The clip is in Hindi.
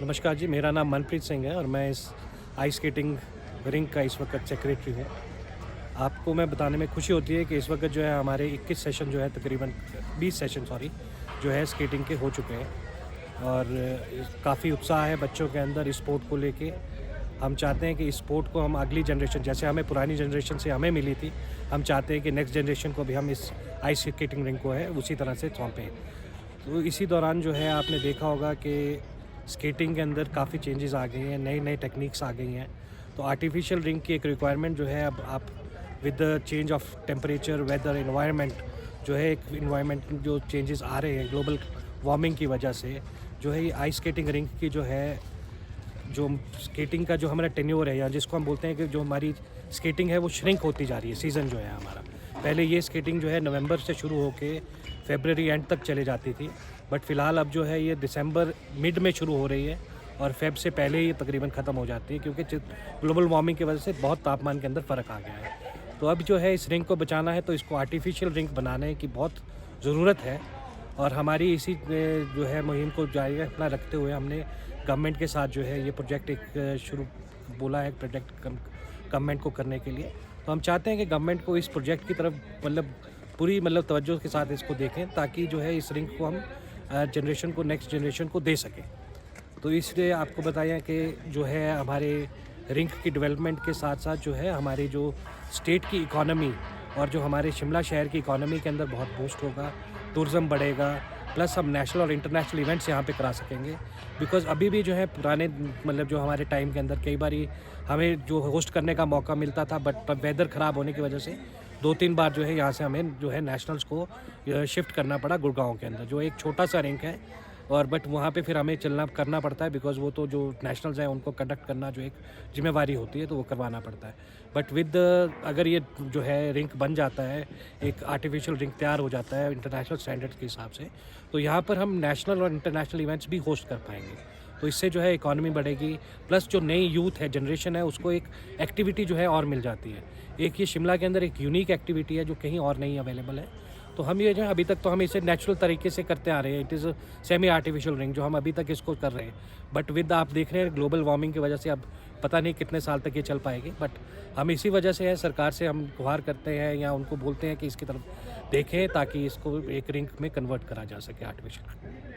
नमस्कार जी, मेरा नाम मनप्रीत सिंह है और मैं इस आइस स्केटिंग रिंग का इस वक्त सेक्रेटरी हूँ। आपको मैं बताने में खुशी होती है कि इस वक्त जो है हमारे 21 सेशन जो है तकरीबन 20 सेशन जो है स्केटिंग के हो चुके हैं और काफ़ी उत्साह है बच्चों के अंदर इस स्पोर्ट को लेके। हम चाहते हैं कि इस स्पोर्ट को हम अगली जनरेशन, जैसे हमें पुरानी जनरेशन से हमें मिली थी, हम चाहते हैं कि नेक्स्ट जनरेशन को भी हम इस आइस स्केटिंग रिंग को है उसी तरह से सौंपें। तो इसी दौरान जो है आपने देखा होगा कि स्केटिंग के अंदर काफ़ी चेंजेस आ गई हैं, नई-नई टेक्निक्स आ गई हैं। तो आर्टिफिशियल रिंग की एक रिक्वायरमेंट जो है अब आप with the change of temperature, weather, environment जो है एक एनवायरनमेंट जो चेंजेस आ रहे हैं ग्लोबल वार्मिंग की वजह से, जो है ये आइस स्केटिंग रिंग की जो है जो स्केटिंग का जो हमारा टेन्योर है या जिसको हम बोलते हैं कि जो हमारी स्केटिंग है वो श्रिंक होती जा रही है। सीज़न जो है हमारा, पहले ये स्केटिंग जो है नवंबर से शुरू होके फरवरी एंड तक चले जाती थी, बट फ़िलहाल अब जो है ये दिसंबर मिड में शुरू हो रही है और फेब से पहले ही तकरीबन ख़त्म हो जाती है, क्योंकि ग्लोबल वार्मिंग की वजह से बहुत तापमान के अंदर फ़र्क आ गया है। तो अब जो है इस रिंग को बचाना है तो इसको आर्टिफिशियल रिंग बनाने की बहुत ज़रूरत है और हमारी इसी जो है मुहिम को जारी अपना रखते हुए हमने गवर्नमेंट के साथ जो है ये प्रोजेक्ट एक शुरू बोला है प्रोजेक्ट गवर्नमेंट को करने के लिए। तो हम चाहते हैं कि गवर्नमेंट को इस प्रोजेक्ट की तरफ पूरी तवज्जो के साथ इसको देखें, ताकि जो है इस रिंग को हम जनरेशन को, नेक्स्ट जनरेशन को दे सकें। तो इसलिए आपको बताया कि जो है हमारे रिंग की डेवलपमेंट के साथ साथ जो है हमारी जो स्टेट की इकॉनमी और जो हमारे शिमला शहर की इकॉनमी के अंदर बहुत बूस्ट होगा, टूरिज़्म बढ़ेगा, प्लस हम नेशनल और इंटरनेशनल इवेंट्स यहाँ पे करा सकेंगे। बिकॉज़ अभी भी जो है पुराने जो हमारे टाइम के अंदर कई बारी हमें जो होस्ट करने का मौका मिलता था, बट वेदर ख़राब होने की वजह से 2-3 बार जो है यहाँ से हमें जो है नेशनल्स को शिफ्ट करना पड़ा गुड़गांव के अंदर, जो एक छोटा-सा रिंक है और बट वहाँ पे फिर हमें करना पड़ता है, बिकॉज़ वो तो जो नेशनल्स हैं उनको कंडक्ट करना जो एक ज़िम्मेवारी होती है, तो वो करवाना पड़ता है। बट विद अगर ये जो है रिंक बन जाता है, एक आर्टिफिशियल रिंक तैयार हो जाता है इंटरनेशनल स्टैंडर्ड्स के हिसाब से, तो यहाँ पर हम नेशनल और इंटरनेशनल इवेंट्स भी होस्ट कर पाएंगे। तो इससे जो है इकॉनमी बढ़ेगी, प्लस जो नई यूथ है, जनरेशन है, उसको एक एक्टिविटी जो है और मिल जाती है। एक ये शिमला के अंदर एक यूनिक एक्टिविटी है जो कहीं और नहीं अवेलेबल है। तो हम ये जो है अभी तक तो हम इसे नेचुरल तरीके से करते आ रहे हैं। It is semi artificial ring जो हम अभी तक इसको कर रहे हैं, बट विद आप देख रहे हैं ग्लोबल वार्मिंग की वजह से अब पता नहीं कितने साल तक ये चल पाएगी। बट हम इसी वजह से है, सरकार से हम गुहार करते हैं या उनको बोलते हैं कि इसकी तरफ देखें ताकि इसको एक रिंग में कन्वर्ट करा जा सके आर्टिफिशियल।